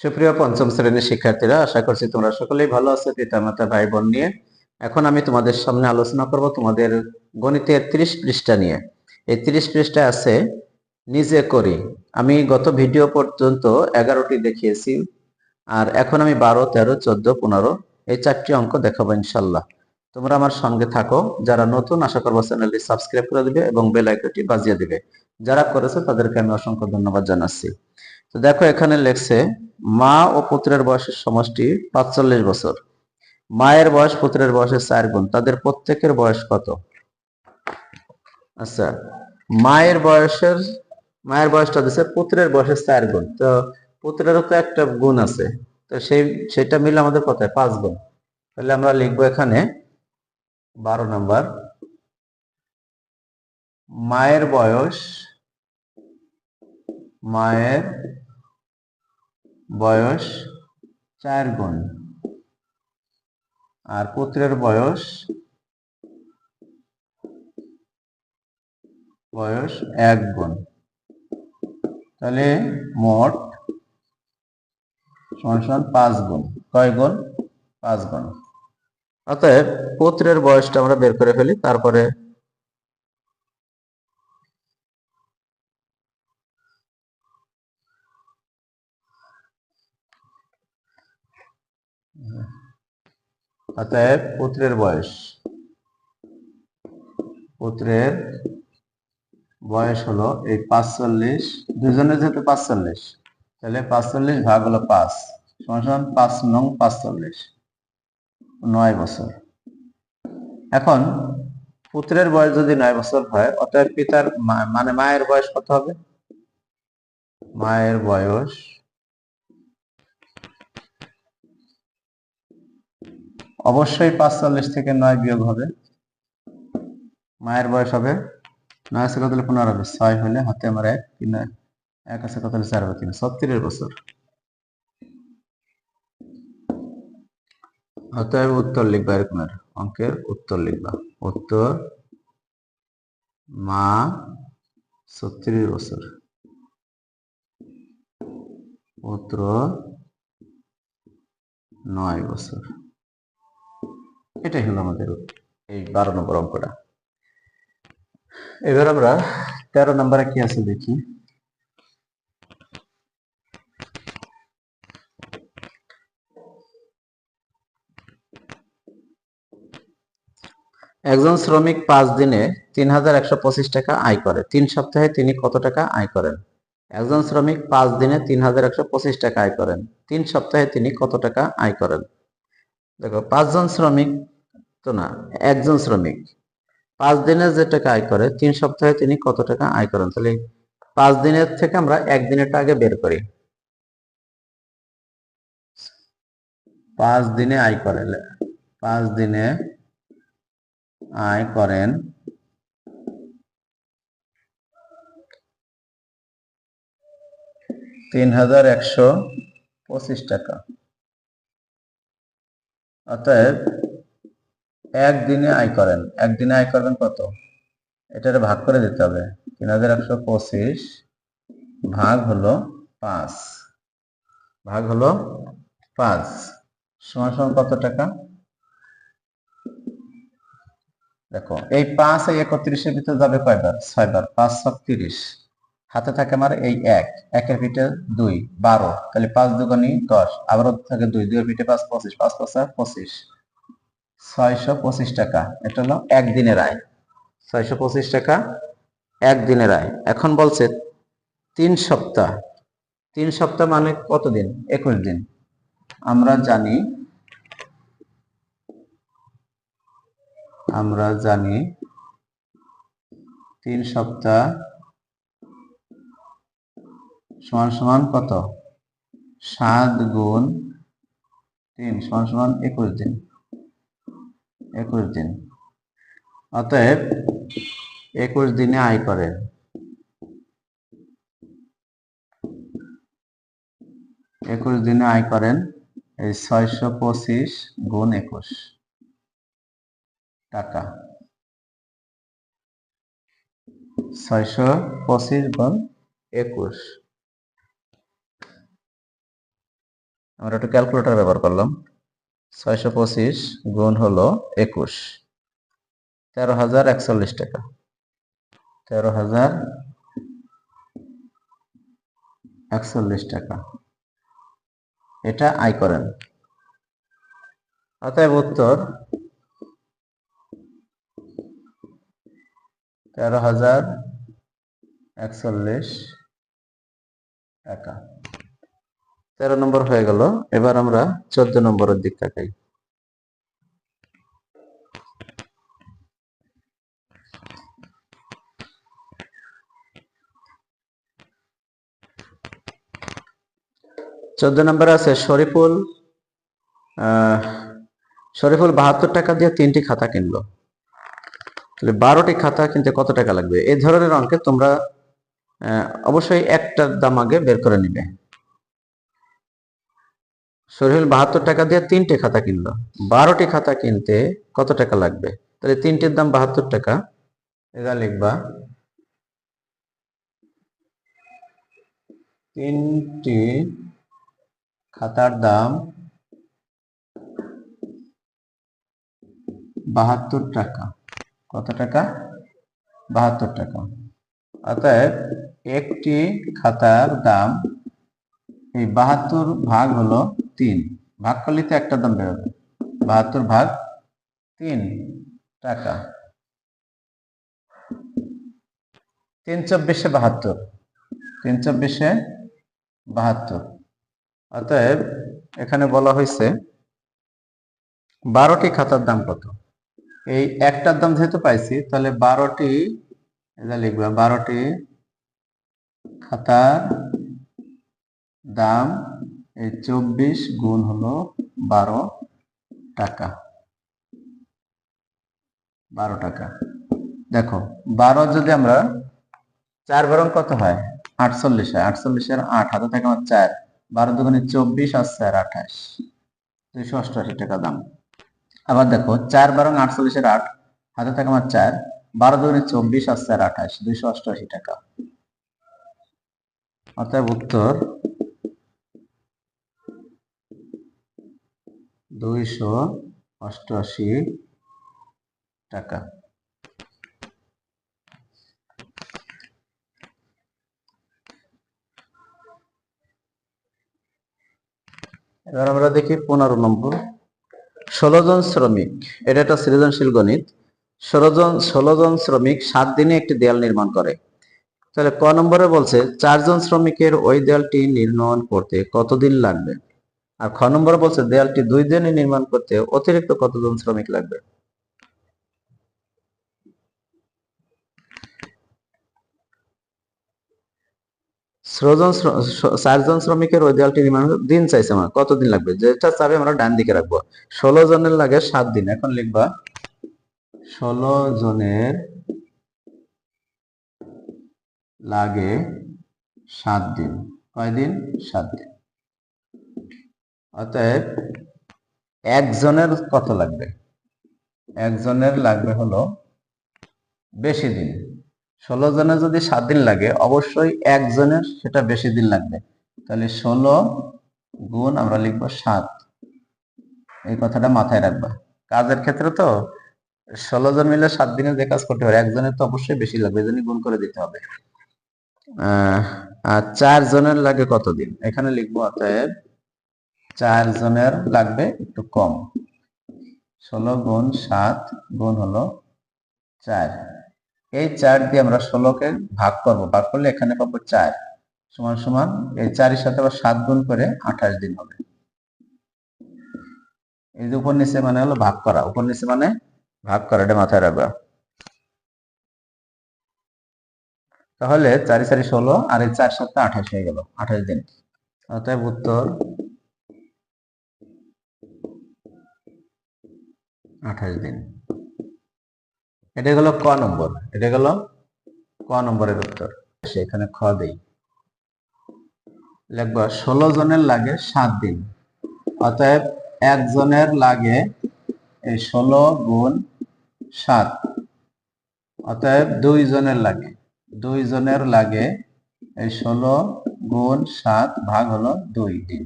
সুপ্রিয় পঞ্চম শ্রেণীর শিক্ষার্থীরা, আশা করছি তোমরা সকলেই ভালো আছো পিতামাতা ভাই বোন নিয়ে। এখন আমি তোমাদের সামনে আলোচনা করব তোমাদের গণিতের 30 পৃষ্ঠা নিয়ে। এই 30 পৃষ্ঠায় আছে নিজে করি। আমি গত ভিডিও পর্যন্ত 11টি দেখিয়েছি, আর এখন আমি 12, 13, 14, 15 এই 4টি অঙ্ক দেখাবো ইনশাল্লাহ। তোমরা আমার সঙ্গে থাকো। যারা নতুন, আশা করবো চ্যানেলটি সাবস্ক্রাইব করে দিবে এবং বেল আইকনটি বাজিয়ে দিবে। যারা করেছে তাদেরকে আমি অসংখ্য ধন্যবাদ জানাচ্ছি। তো দেখো, এখানে লেখছে মা ও পুত্রের বয়সের সমষ্টি 45 বছর। মায়ের বয়স পুত্রের বয়সের 4 গুণ। তাদের প্রত্যেকের বয়স কত? আচ্ছা, মায়ের বয়সের মায়ের বয়সটা দিচ্ছে পুত্রের বয়সের 4 গুণ। তো পুত্রেরও তো একটা গুণ আছে, তো সেটা মিলে আমাদের কত হয়? 5 গুণ। তাহলে আমরা লিখবো এখানে 12 নাম্বার, মায়ের বয়স মায়ের বয়স 4 গুণ আর পুত্রের বয়স 1 গুণ। তাহলে মোট সমান 5 গুণ। কয় গুণ? 5 গুণ। অতএব পুত্রের বয়সটা আমরা বের করে ফেলি। তারপরে অতএব পুত্রের বয়স হলো এই 45, দুজনের যেহেতু 45, তাহলে 45 ভাগ হলো 5 সমান 5 নং 45, 9 বছর। এখন পুত্রের বয়স যদি 9 বছর হয়, অতএব পিতার মানে মায়ের বয়স কত হবে? মায়ের বয়স অবশ্যই 45 থেকে 9 বিয়োগ হবে। মায়ের বয়স হবে 9 আছে কত হলে 15 হবে, 6 হলে হাতে আমার 1, 3 1 আছে কত হলে 4 হবে 3, 36 বছর। অতএব উত্তর লিখবা, এরকম অঙ্কের উত্তর লিখবা। উত্তর মা 36 বছর, পুত্র 9 বছর। এটাই হলো আমাদের এই 12 নম্বর অঙ্কটা। এবার আমরা 13 নম্বরে কি আছে দেখি। একজন শ্রমিক 5 দিনে 3125 টাকা আয় করে। 3 সপ্তাহে তিনি কত টাকা আয় করেন? একজন শ্রমিক 5 দিনে 3125 টাকা আয় করেন। 3 সপ্তাহে তিনি কত টাকা আয় করেন? দেখো, 5 জন শ্রমিক তো না, একজন শ্রমিক 5 দিনে যে টাকা আয় করে, 3 সপ্তাহে তিনি কত টাকা আয় করেন? তাহলে 5 দিনের থেকে আমরা 1 দিনেরটা আগে বের করি। 5 দিনে আয় করে, 5 দিনে আয় করেন 3125 টাকা। অতএব একদিনে আয় করবেন কত? এটারে ভাগ করে দিতে হবে। 3125 ভাগ হলো 5 সমান সমান কত টাকা? দেখো, এই 5 এই 31-এর ভিতরে যাবে কয়বার? 6 বার। 5 7 30, হাতে থাকে আমার এই 1, 1-এর পিঠে 2, 12, তাহলে 5 দুগুণী 10, আবারও থাকে 2, 2-এর পিঠে 5 25, 5 5 25, 625 টাকা। এটা হলো একদিনের আয়। 625 টাকা একদিনের আয়। এখন বলছে 3 সপ্তাহ। 3 সপ্তাহ মানে কত দিন? 21 দিন। আমরা জানি 3 সপ্তাহ সমান সমান কত? 7 গুণ 3 সমান সমান 21 দিন। 21 দিন। অতএব 21 দিনে আয় করেন। 21 দিনে আয় করেন এই 625 গুণ 21 টাকা। 625 গুণ 21। আমরা একটু ক্যালকুলেটর ব্যবহার করলাম। 625 গুণ হলো 21, 13,041 টাকা। 13,041 টাকা এটা আয় করেন। অতএব উত্তর 13,041 টাকা। 13 নম্বর হয়ে গেল। এবার আমরা 14 নম্বরের দিক তাকাই। চোদ্দ নম্বরে আছে শরীফুল 72 টাকা দিয়ে 3টি খাতা কিনলো। তাহলে 12টি খাতা কিনতে কত টাকা লাগবে? এই ধরনের অঙ্কে তোমরা অবশ্যই একটার দাম আগে বের করে নিবে। শরীফুল 72 টাকা দিয়ে 3টে খাতা কিনলো, 12টি খাতা কিনতে কত টাকা লাগবে? তাহলে 3টির দাম 72 টাকা, এটা লিখবা 3টি খাতার দাম 72 টাকা। কত টাকা? 72 টাকা। অতএব একটি খাতার দাম এই 72 ভাগ হলো 3, ভাগ করলে তো একটা দাম বেরোবে। 72 ভাগ 3 টাকা, 3 × 24 = 72। 3 × 24 = 72। অতএব এখানে বলা হয়েছে 12টি খাতার দাম কত। এই একটার দাম যেহেতু পাইছি, তাহলে 12টি, এটা লিখবা 12টি খাতার দাম এই 24 গুণ হলো 12 টাকা। 12 টাকা। দেখো 12 যদি আমরা 4 বরং কত হয়? 48 হয়। 48 এর 8 হাতে থাকে আমার 4, 12 দুগুণে 24 আর 4 28, 288 টাকা দাম। আবার দেখো 4 বরং 48 এর 8 হাতে থাকে আমার 4, 12 দুগুণে 24 আর 4 28, 288 টাকা। অতএব উত্তর 288 টাকা। এবার আমরা দেখি 15 নম্বর। 16 জন শ্রমিক, এটা একটা সৃজনশীল গণিত। 16 জন শ্রমিক 7 দিনে একটি দেয়াল নির্মাণ করে। তাহলে ক নম্বরে বলছে 4 জন শ্রমিকের ওই দেয়ালটি নির্মাণ করতে কতদিন লাগবে, আর খ নম্বরে বলছে দেয়ালটি 2 দিনে নির্মাণ করতে অতিরিক্ত কতজন শ্রমিক লাগবে। চারজন শ্রমিকের ওই দেয়ালটি নির্মাণ দিন চাইছে, আমার কতদিন লাগবে, যেটা চাবে আমরা ডান দিকে রাখবো। 16 জনের লাগে 7 দিন। এখন লিখবা 16 জনের লাগে 7 দিন। কয়দিন? 7 দিন। অতএব একজনের কত লাগবে? একজনের লাগবে হলো বেশি দিন। 16 জনের যদি 7 দিন লাগে, অবশ্যই একজনের সেটা বেশি দিন লাগবে। তাহলে 16 গুণ আমরা লিখবো 7। এই কথাটা মাথায় রাখবা। কাজের ক্ষেত্রে তো 16 জন মিলে 7 দিনে যে কাজ করতে পারে, একজনের তো অবশ্যই বেশি লাগবে, এজন্য গুণ করে দিতে হবে। আর 4 জনের লাগে কতদিন? এখানে লিখবো অতএব 4 জনের লাগবে একটু কম। 16 গুণ 7 গুণ হলো 4। এই 4 দিয়ে আমরা 16কে ভাগ করব, ভাগ করলে এখানে পাবো 4 সমান সমান এই 4 এর সাথে আবার 7 গুণ করে 28 দিন হবে। এই যে উপর নিচে মানে হলো ভাগ করা, উপর নিচে মানে ভাগ করা, এটা মাথায় রাখবা। তাহলে 4 × 4 = 16 আর এই 4 × 7 = 28 হয়ে গেল, 28 দিন। অতএব উত্তর 28 দিন। এটা গেল ক নম্বর, এটা গেল ক নম্বরের উত্তর। সেখানে খ দেই, লিখবা 16 জনের লাগে 7 দিন। অতএব একজনের লাগে এই 16 গুণ 7। অতএব 2 জনের লাগে, 2 জনের লাগে এই 16 গুণ 7 ভাগ হলো 2 দিন।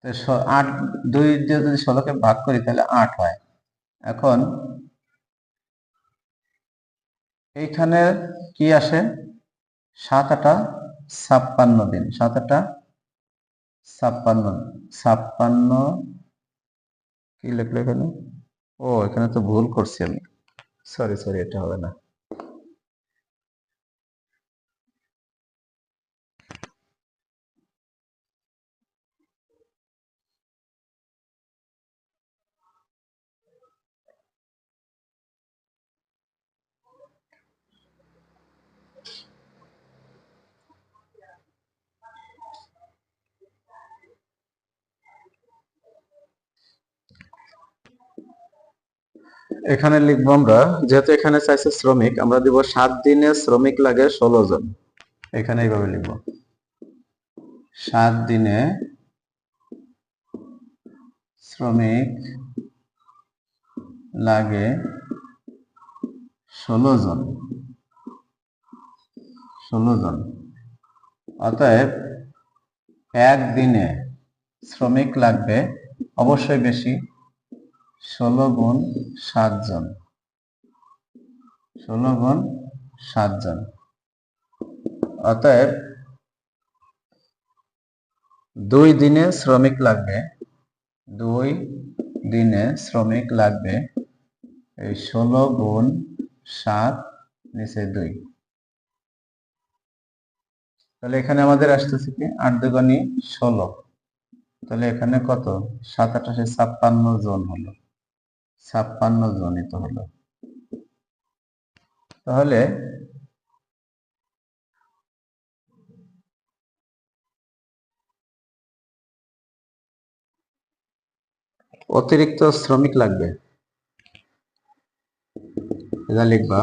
তো 8 2 দিয়ে যদি 16কে ভাগ করি তাহলে 8 হয়। এখন এইখানে কি আসে, 7 8 56 দিন, 7 8 56 56 কি লিখলো এখানে, ও এখানে তো ভুল করছি আমি, সরি সরি, এটা হবে না। এখানে লিখবো আমরা, যেহেতু এখানে চাইছে শ্রমিক, আমরা দিব 7 দিনে শ্রমিক লাগে 16 জন। এখানে এইভাবে লিখবো, 7 দিনে শ্রমিক লাগে 16 জন, 16 জন। অতএব একদিনে শ্রমিক লাগবে অবশ্যই বেশি, 16 গুণ 7 জন, 16 গুণ 7 জন। অতএব 2 দিনে শ্রমিক লাগবে, 2 দিনে শ্রমিক লাগবে এই 16 গুণ 7 নিচে 2। তাহলে এখানে আমাদের আসতেছে কি 8 দুগুণে 16, তাহলে এখানে কত, 7 8 56 জন হলো, 56 জনই তো হলো। তাহলে অতিরিক্ত শ্রমিক লাগবে, এটা লিখবা,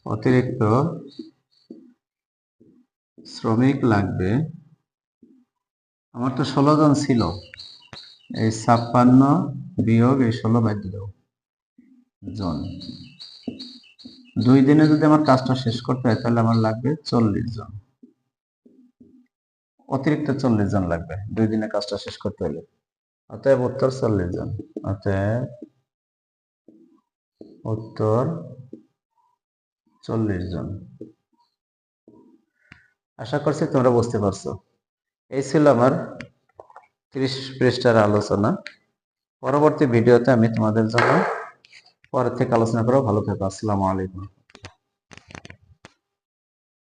অতিরিক্ত শ্রমিক লাগবে, আমার তো 16 জন ছিল, এই 56 বিয়োগ এই 16 বাদ দাও জন। 2 দিনে যদি আমার কাজটা শেষ করতে হয় তাহলে আমার লাগবে 40 জন, অতিরিক্ত 40 জন লাগবে 2 দিনে কাজটা শেষ করতে হলে। অতএব উত্তর 40 জন, অতএব উত্তর 40 জন। আশা করছি তোমরা বুঝতে পারছো। এই ছিল আমার 30 পৃষ্ঠার আলোচনা। পরবর্তী ভিডিওতে আমি তোমাদের জন্য পরে থেকে আলোচনা করব। ভালো থেকো, আসসালামু আলাইকুম।